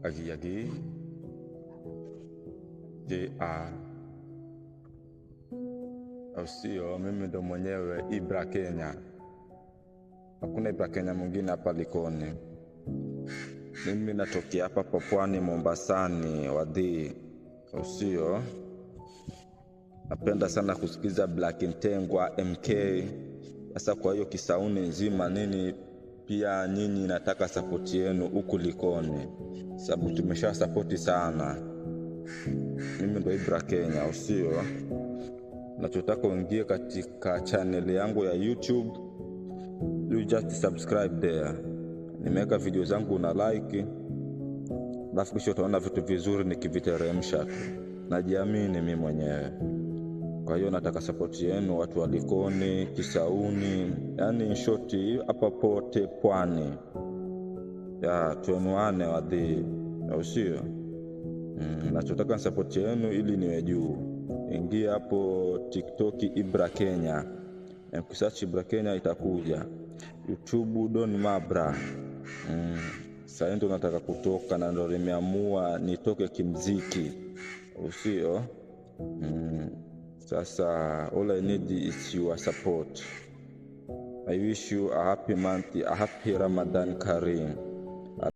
Agi JR, au sio? Mimi ndo mwenyewe Ibra Kenya. Hakuna Ibra Kenya mwingine hapa Likoni. Mimi natokea hapa Pwani Mombasani wadhi, au sio? Napenda sana kusikiza Black Ntengwa MK. Sasa kwa hiyo Kisauni nzima nini pia nyinyi nataka support yenu huku Likoni, sababu tumesha support sana. Mimi ndo Ibra Kenya, au sio? Nachotaka uingie katika channel yangu ya YouTube, you just subscribe there. Nimeweka video zangu na like, alafu kisha utaona vitu vizuri nikiviteremsha tu. Najiamini mimi mwenyewe. Kwa hiyo nataka support yenu watu wa Likoni, Kisauni, yani in short hapa pote Pwani. Ya tuenuane wadhi, au sio? Nachotaka support yenu ili niwe juu. Ingia hapo TikTok Ibra Kenya. Ukisearch Ibra Kenya itakuja. YouTube Don Mabra. Sasa ndo nataka kutoka na ndo nimeamua nitoke kimziki, au sio? Sasa all I need is your support. I wish you a happy month, a happy Ramadan Kareem.